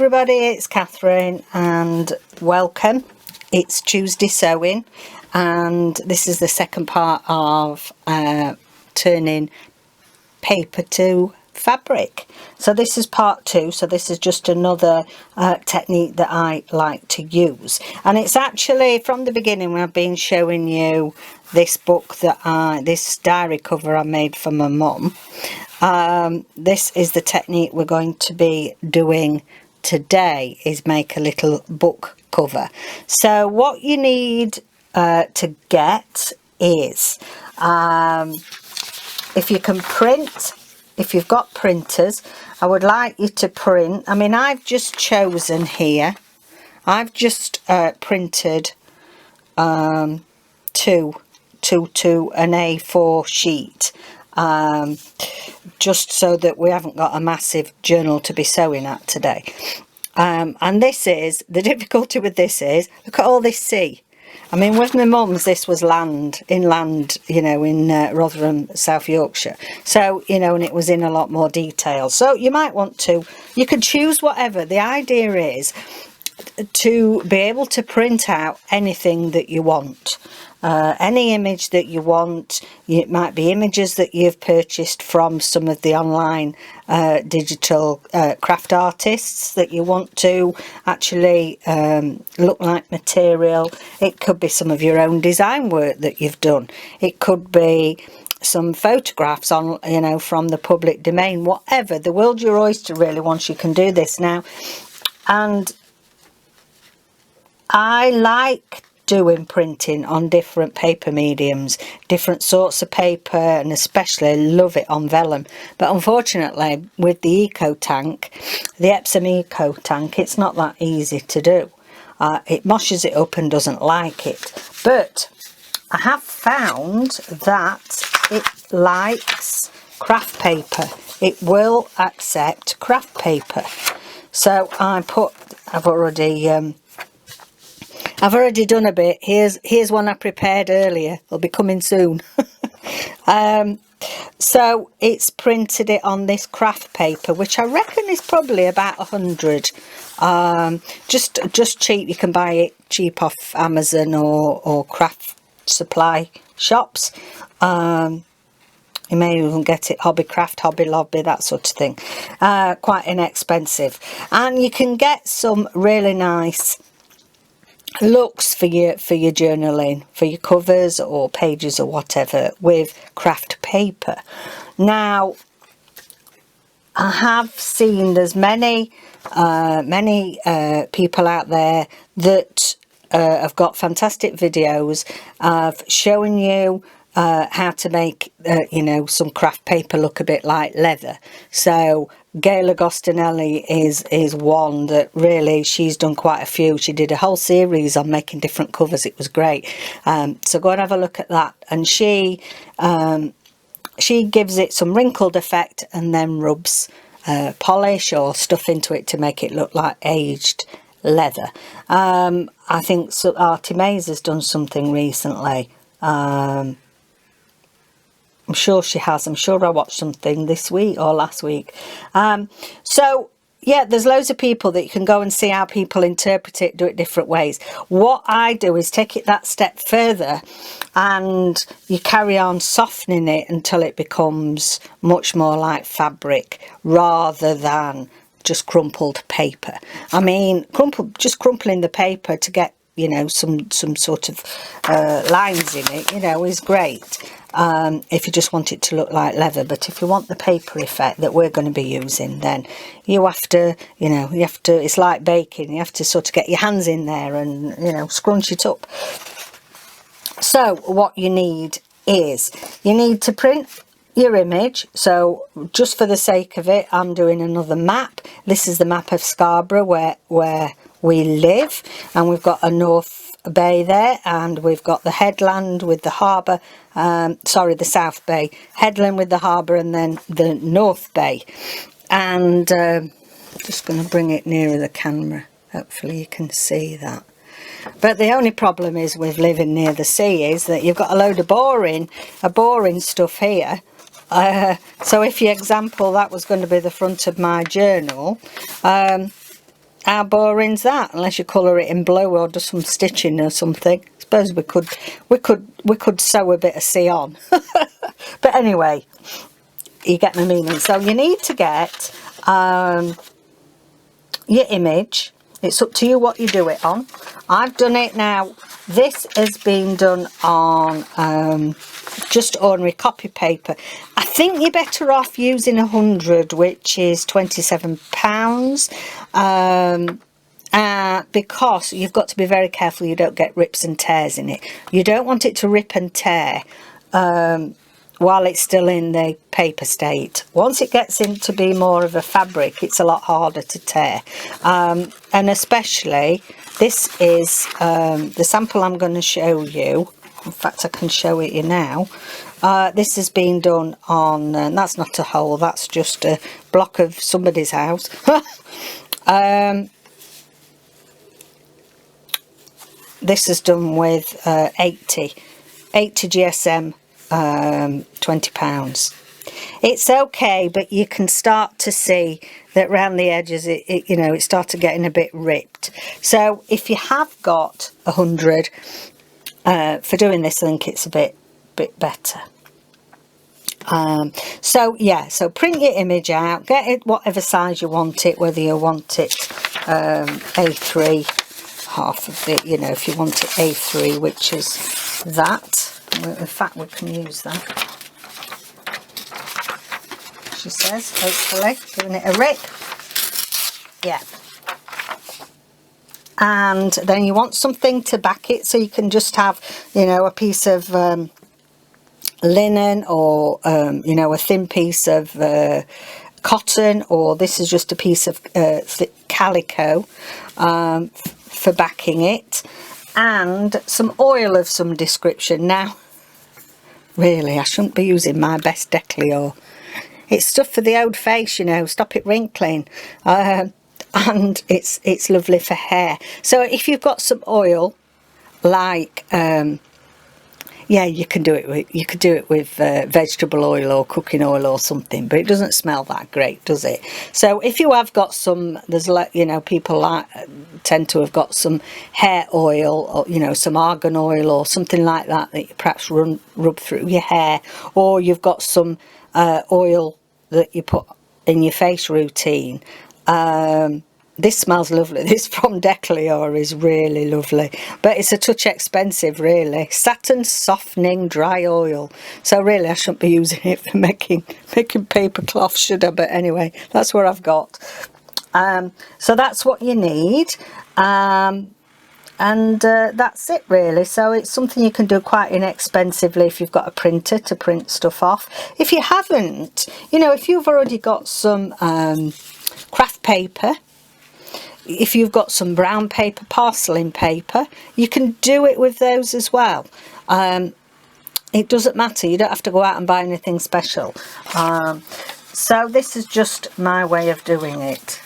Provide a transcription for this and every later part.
everybody, it's Catherine and welcome. It's Tuesday Sewing and this is the second part of turning paper to fabric. So this is part 2, so this is just another technique that I like to use, and it's actually from the beginning when I've been showing you this book that this diary cover I made for my mum. This is the technique we're going to be doing today, is make a little book cover. So what you need to get is if you can print, if you've got printers, I would like you to print. I mean, I've just chosen here, I've just printed two to an A4 sheet, just so that we haven't got a massive journal to be sewing at today. And this is, the difficulty with this is, look at all this sea. I mean, with my mum's, this was inland, you know, in Rotherham, South Yorkshire. So, you know, and it was in a lot more detail. So you might want to, you could choose whatever. The idea is to be able to print out anything that you want. Any image that you want. It might be images that you've purchased from some of the online digital craft artists that you want to actually look like material. It could be some of your own design work that you've done. It could be some photographs on, you know, from the public domain. Whatever, the world's your oyster really once you can do this now. And I like doing printing on different paper mediums, different sorts of paper, and especially love it on vellum. But unfortunately with the Eco Tank, the Epsom Eco Tank, it's not that easy to do. It moshes it up and doesn't like it. But I have found that it likes craft paper. It will accept craft paper. So I've already done a bit. Here's one I prepared earlier. It'll be coming soon. So it's printed it on this craft paper, which I reckon is probably about 100. Just cheap. You can buy it cheap off Amazon or craft supply shops. You may even get it Hobbycraft, Hobby Lobby, that sort of thing. Quite inexpensive, and you can get some really nice looks for your journaling, for your covers or pages or whatever, with craft paper. Now I have seen there's many people out there that have got fantastic videos of showing you how to make you know, some craft paper look a bit like leather. So Gail Agostinelli is one that really, she's done quite a few. She did a whole series on making different covers. It was great. So go and have a look at that. And she gives it some wrinkled effect and then rubs polish or stuff into it to make it look like aged leather. I think Artie Mays has done something recently. I'm sure she has. I'm sure I watched something this week or last week. So yeah, there's loads of people that you can go and see how people interpret it, do it different ways. What I do is take it that step further, and you carry on softening it until it becomes much more like fabric rather than just crumpled paper. I mean, just crumpling the paper to get, you know, some sort of lines in it, you know, is great. If you just want it to look like leather. But if you want the paper effect that we're going to be using, then you have to, you know, it's like baking. You have to sort of get your hands in there and, you know, scrunch it up. So what you need is, you need to print your image. So just for the sake of it, I'm doing another map. This is the map of Scarborough where we live, and we've got a North Bay there, and we've got the headland with the harbour, sorry, the South Bay, headland with the harbour, and then the North Bay. And just going to bring it nearer the camera, hopefully you can see that. But the only problem is with living near the sea is that you've got a load of boring stuff here. So if, for example, that was going to be the front of my journal, how boring's that? Unless you colour it in blue or do some stitching or something. I suppose we could sew a bit of sea on. But anyway, you get my meaning. So you need to get your image. It's up to you what you do it on. I've done it now. This has been done on just ordinary copy paper. I think you're better off using 100, which is £27, because you've got to be very careful you don't get rips and tears in it. You don't want it to rip and tear while it's still in the paper state. Once it gets into be more of a fabric, it's a lot harder to tear. And especially, this is the sample I'm going to show you. In fact, I can show it you now. This has been done on, that's not a hole, that's just a block of somebody's house. This is done with 80 GSM, £20. It's okay, but you can start to see that round the edges it you know, it started getting a bit ripped. So if you have got 100 for doing this, I think it's a bit better. So yeah, so print your image out, get it whatever size you want it, whether you want it A3, half of it, you know, if you want it A3, which is that. In fact, we can use that, she says, hopefully, giving it a rip. Yeah. And then you want something to back it, so you can just have, you know, a piece of linen, or you know, a thin piece of cotton, or this is just a piece of calico for backing it, and some oil of some description. Now, really, I shouldn't be using my best Decleor. It's stuff for the old face, you know, stop it wrinkling. And it's lovely for hair. So if you've got some oil, like yeah, you can do it with, you could do it with vegetable oil or cooking oil or something, but it doesn't smell that great, does it? So if you have got some, there's, like, you know, people tend to have got some hair oil, or, you know, some argan oil or something like that that you perhaps rub through your hair, or you've got some oil that you put in your face routine. This smells lovely. This from Decleor is really lovely, but it's a touch expensive, really. Satin softening dry oil. So really, I shouldn't be using it for making paper cloth, should I? But anyway, that's what I've got. So that's what you need, and that's it, really. So it's something you can do quite inexpensively if you've got a printer to print stuff off. If you haven't, you know, if you've already got some craft paper, if you've got some brown paper, porcelain paper, you can do it with those as well. It doesn't matter, you don't have to go out and buy anything special. So this is just my way of doing it.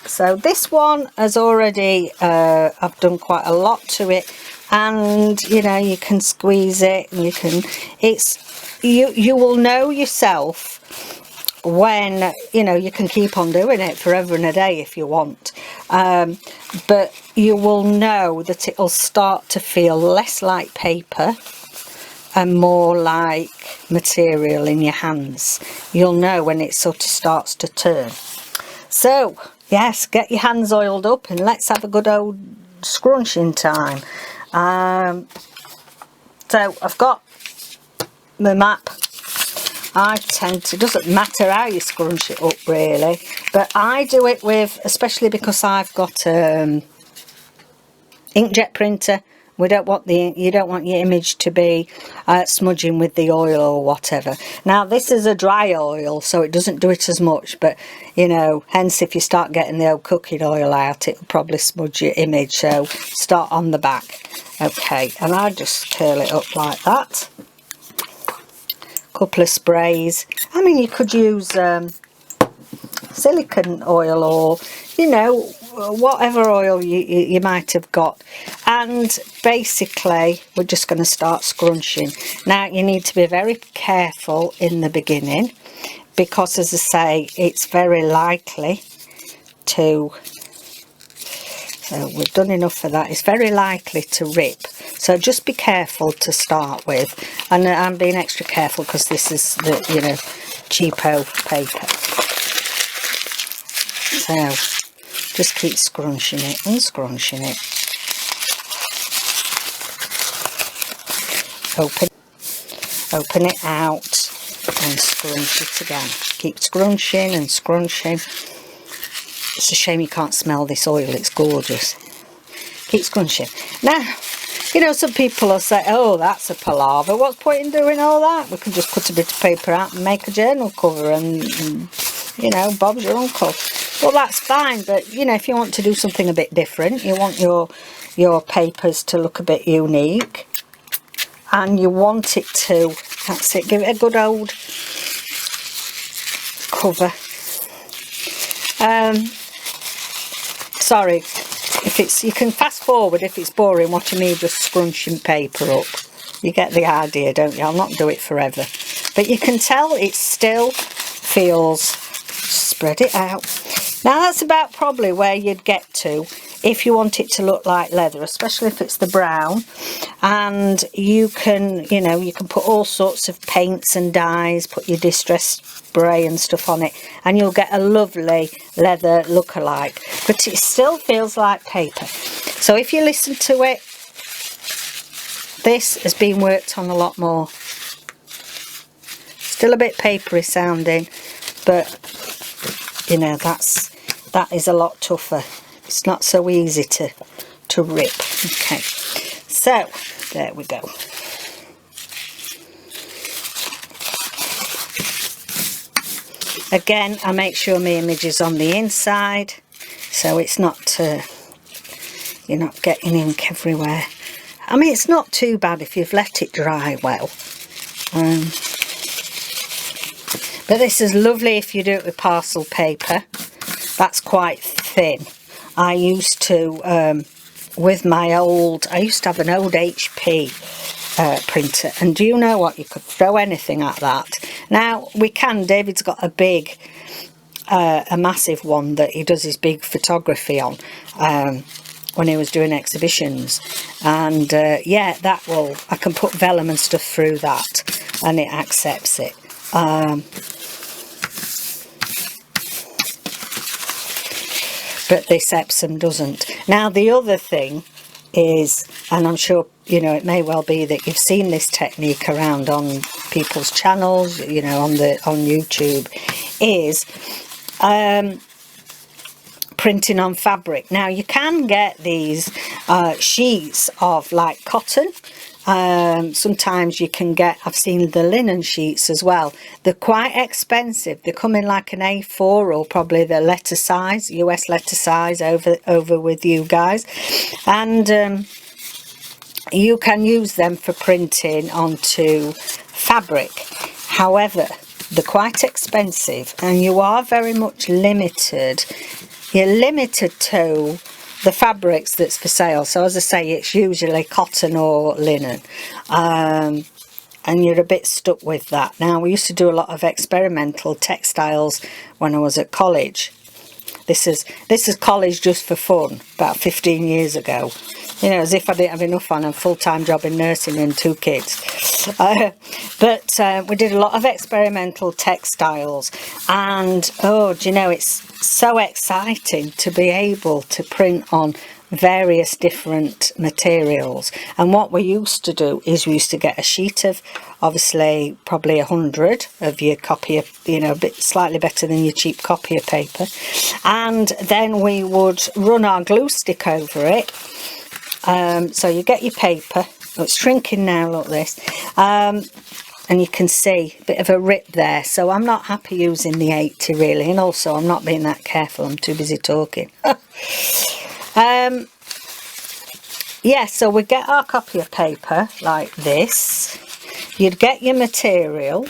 So this one has already, I've done quite a lot to it, and you know, you can squeeze it, and you can, it's, you will know yourself when, you know, you can keep on doing it forever and a day if you want, but you will know that it'll start to feel less like paper and more like material in your hands. You'll know when it sort of starts to turn. So yes, get your hands oiled up and let's have a good old scrunching time. So I've got my map. I tend to, doesn't matter how you scrunch it up really, but I do it with, especially because I've got inkjet printer. We don't want you don't want your image to be smudging with the oil or whatever. Now this is a dry oil, so it doesn't do it as much, but you know, hence if you start getting the old cooking oil out, it'll probably smudge your image. So start on the back. Okay, and I just curl it up like that. Couple of sprays. I mean, you could use silicone oil, or you know, whatever oil you might have got, and basically we're just going to start scrunching. Now you need to be very careful in the beginning, because as I say, it's very likely to So we've done enough of that. It's very likely to rip, so just be careful to start with. And I'm being extra careful because this is the, you know, cheapo paper. So just keep scrunching it and scrunching it. Open it out and scrunch it again. Keep scrunching and scrunching. It's a shame you can't smell this oil, it's gorgeous. Keep scrunching. Now, you know, some people will say, oh, that's a palaver. What's the point in doing all that? We can just cut a bit of paper out and make a journal cover and you know, Bob's your uncle. Well, that's fine, but, you know, if you want to do something a bit different, you want your papers to look a bit unique, and you want it to, that's it, give it a good old cover. Sorry, if it's, you can fast forward if it's boring watching me just scrunching paper up. You get the idea, don't you? I'll not do it forever. But you can tell it still feels, spread it out. Now that's about probably where you'd get to if you want it to look like leather, especially if it's the brown. And you can, you know, you can put all sorts of paints and dyes, put your distress spray and stuff on it, and you'll get a lovely leather look-alike. But it still feels like paper. So if you listen to it, this has been worked on a lot more. Still a bit papery sounding, but you know, that is a lot tougher. It's not so easy to rip. Okay, so there we go. Again, I make sure my image is on the inside, so it's not you're not getting ink everywhere. I mean, it's not too bad if you've let it dry well. But this is lovely if you do it with parcel paper. That's quite thin. I used to, with my old, I used to have an old HP printer, and do you know what? You could throw anything at that. Now, we can, David's got a big, a massive one that he does his big photography on, when he was doing exhibitions. And yeah, that will, I can put vellum and stuff through that, and it accepts it. But this Epsom doesn't. Now the other thing is, and I'm sure, you know, it may well be that you've seen this technique around on people's channels, you know, on YouTube, is printing on fabric. Now you can get these sheets of like cotton. Sometimes you can get, I've seen the linen sheets as well. They're quite expensive. They come in like an A4 or probably the letter size, US letter size over with you guys. And you can use them for printing onto fabric. However, they're quite expensive and you are very much limited. You're limited to the fabrics that's for sale. So as I say, it's usually cotton or linen, and you're a bit stuck with that. Now, we used to do a lot of experimental textiles when I was at college. This is college just for fun, about 15 years ago. You know, as if I didn't have enough on a full-time job in nursing and 2 kids. But we did a lot of experimental textiles, and oh, do you know, it's so exciting to be able to print on various different materials. And what we used to do is we used to get a sheet of, obviously probably 100 of your copier, you know, a bit slightly better than your cheap copier paper, and then we would run our glue stick over it. So you get your paper. Oh, it's shrinking now, look this, and you can see a bit of a rip there. So I'm not happy using the 80 really, and also I'm not being that careful, I'm too busy talking. Yeah, so we get our copy of paper like this. You'd get your material,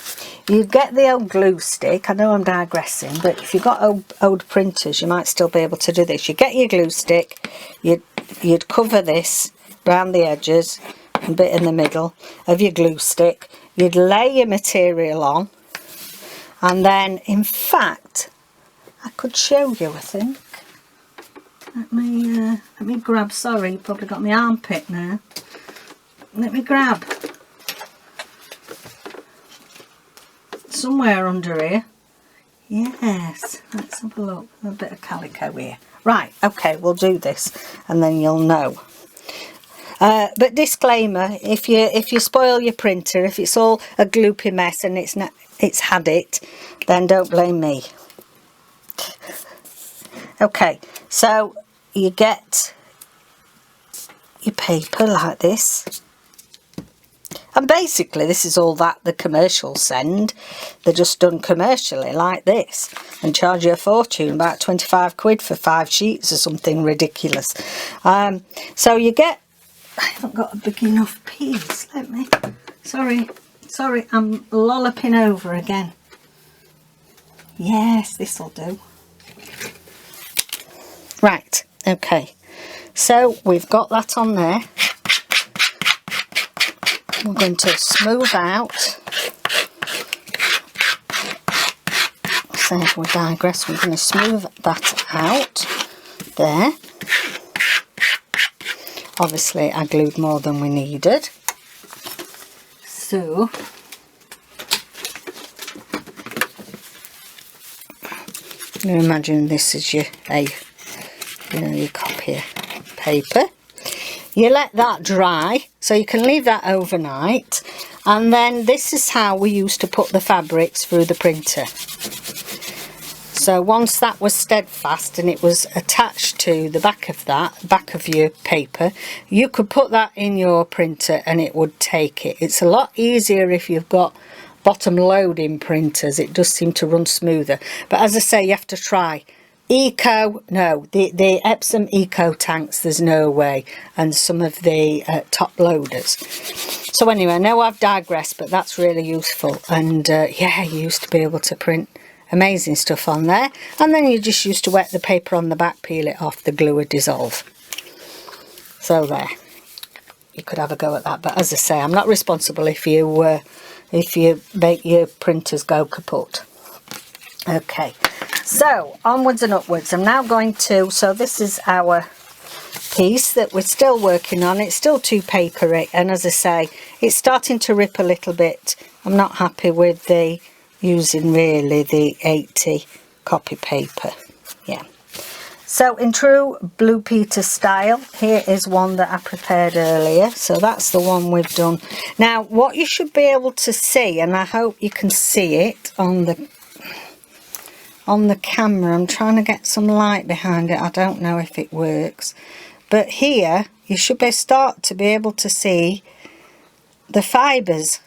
you'd get the old glue stick. I know I'm digressing, but if you've got old printers, you might still be able to do this. You get your glue stick, you'd cover this around the edges, a bit in the middle of your glue stick. You'd lay your material on, and then, in fact, I could show you, I think. let me grab, sorry, you probably got my armpit now. Let me grab somewhere under here. Yes, let's have a look. A bit of calico here. Right, okay, we'll do this and then you'll know. But disclaimer, if you spoil your printer, if it's all a gloopy mess and it's had it, then don't blame me. Okay, so you get your paper like this. And basically this is all that the commercials send. They're just done commercially like this and charge you a fortune, about 25 quid for 5 sheets or something ridiculous. So you get, I haven't got a big enough piece, let me, sorry, I'm lolloping over again. Yes, this'll do. Right, okay, so we've got that on there. We're going to smooth out, so if we digress, we're going to smooth that out there. Obviously I glued more than we needed, so you imagine this is your your copy paper. You let that dry, so you can leave that overnight, and then this is how we used to put the fabrics through the printer. So once that was steadfast and it was attached to the back of your paper, you could put that in your printer and it would take it. It's a lot easier if you've got bottom loading printers. It does seem to run smoother, but as I say, you have to try. The Epsom Eco tanks, there's no way, and some of the top loaders. So anyway, I know I've digressed, but that's really useful. And yeah, you used to be able to print amazing stuff on there, and then you just used to wet the paper on the back, peel it off, the glue would dissolve. So there, you could have a go at that. But as I say, I'm not responsible if you make your printers go kaput. Okay, so onwards and upwards. I'm now going to, so this is our piece that we're still working on. It's still too papery, and as I say, it's starting to rip a little bit. I'm not happy with the using really the 80 copy paper. Yeah, so in true Blue Peter style, here is one that I prepared earlier. So that's the one we've done. Now what you should be able to see, and I hope you can see it on the camera, I'm trying to get some light behind it, I don't know if it works, but here you should start to be able to see the fibres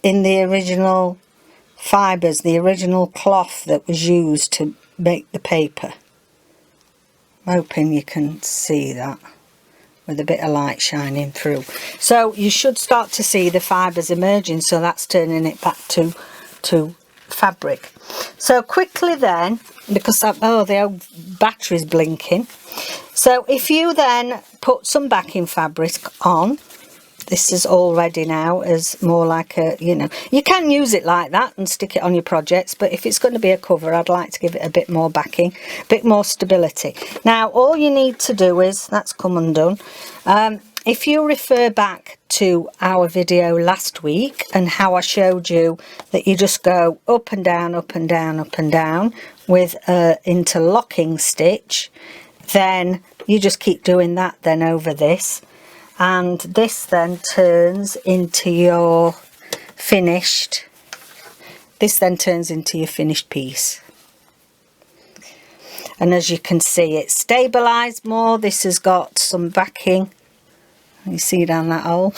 in the original fibres, the original cloth that was used to make the paper. I'm hoping you can see that with a bit of light shining through. So you should start to see the fibres emerging, so that's turning it back to fabric. So quickly then, because the old battery's blinking, so if you then put some backing fabric on, this is all ready now as more like a, you can use it like that and stick it on your projects, but if it's going to be a cover, I'd like to give it a bit more backing, a bit more stability. Now all you need to do is, that's come undone, if you refer back to our video last week and how I showed you that you just go up and down, up and down, up and down with an interlocking stitch, then you just keep doing that then over this, and this then turns into your finished, piece. And as you can see, it's stabilized more. This has got some backing. You see down that hole.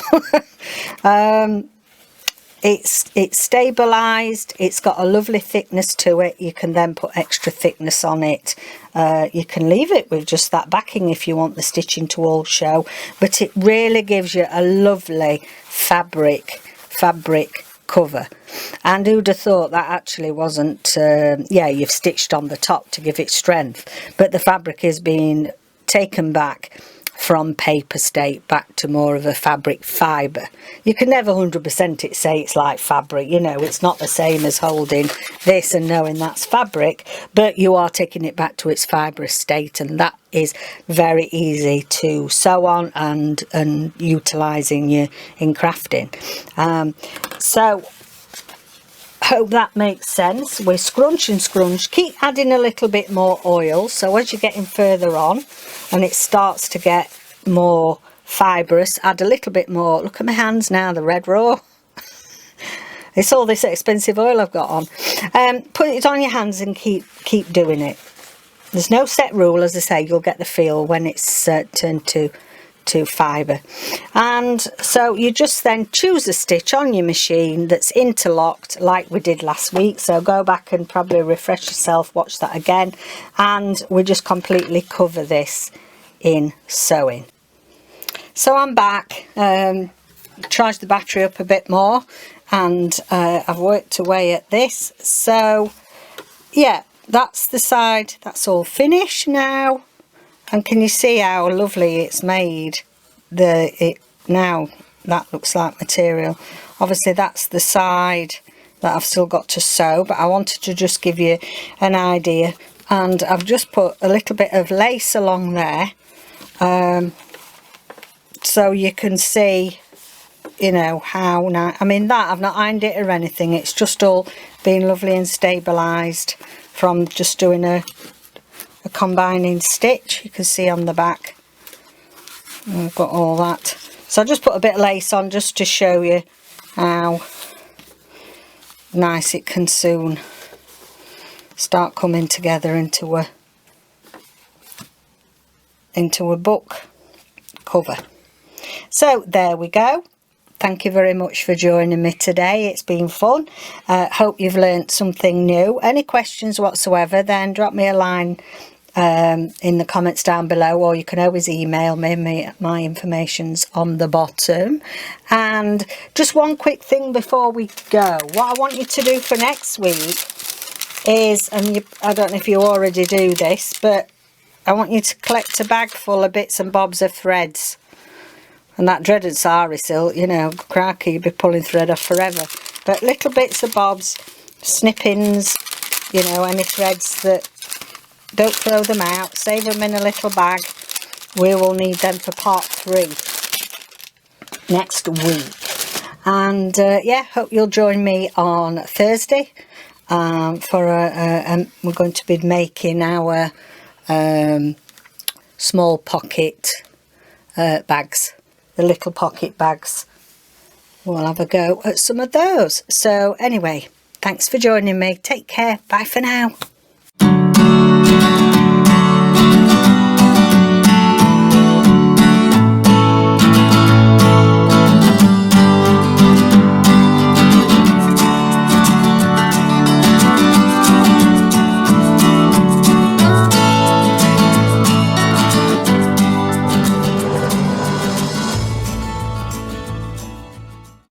It's stabilized. It's got a lovely thickness to it. You can then put extra thickness on it. You can leave it with just that backing if you want the stitching to all show, but it really gives you a lovely fabric cover. And who'd have thought that actually wasn't you've stitched on the top to give it strength, but the fabric is being taken back from paper state back to more of a fabric fibre. You can never 100% it say it's like fabric, you know, it's not the same as holding this and knowing that's fabric, but you are taking it back to its fibrous state, and that is very easy to sew on and utilising you in crafting. So hope that makes sense. We scrunch and scrunch, keep adding a little bit more oil, so as you're getting further on and it starts to get more fibrous, add a little bit more. Look at my hands now, the red raw. It's all this expensive oil I've got on. Put it on your hands and keep doing it. There's no set rule, as I say, you'll get the feel when it's turned to fibre. And so you just then choose a stitch on your machine that's interlocked like we did last week. So go back and probably refresh yourself, watch that again, and we just completely cover this in sewing. So I'm back, charged the battery up a bit more, and I've worked away at this. So yeah, that's the side, that's all finished now. And can you see how lovely it's made? Now that looks like material. Obviously that's the side that I've still got to sew, but I wanted to just give you an idea, and I've just put a little bit of lace along there, so you can see, you know, how now. I mean, that I've not ironed it or anything, it's just all been lovely and stabilised from just doing a combining stitch. You can see on the back I've got all that. So I just put a bit of lace on just to show you how nice it can soon start coming together into a book cover. So there we go. Thank you very much for joining me today. It's been fun. Hope you've learnt something new. Any questions whatsoever, then drop me a line in the comments down below, or you can always email me. My information's on the bottom. And just one quick thing before we go. What I want you to do for next week is, and I don't know if you already do this, but I want you to collect a bag full of bits and bobs of threads. And that dreaded sari silk, you know, cracky, you'd be pulling thread off forever. But little bits of bobs, snippings, you know, any threads that, don't throw them out, save them in a little bag. We will need them for part 3 next week. And yeah, hope you'll join me on Thursday for we're going to be making our small pocket bags. The little pocket bags. We'll have a go at some of those. So anyway, thanks for joining me. Take care. Bye for now.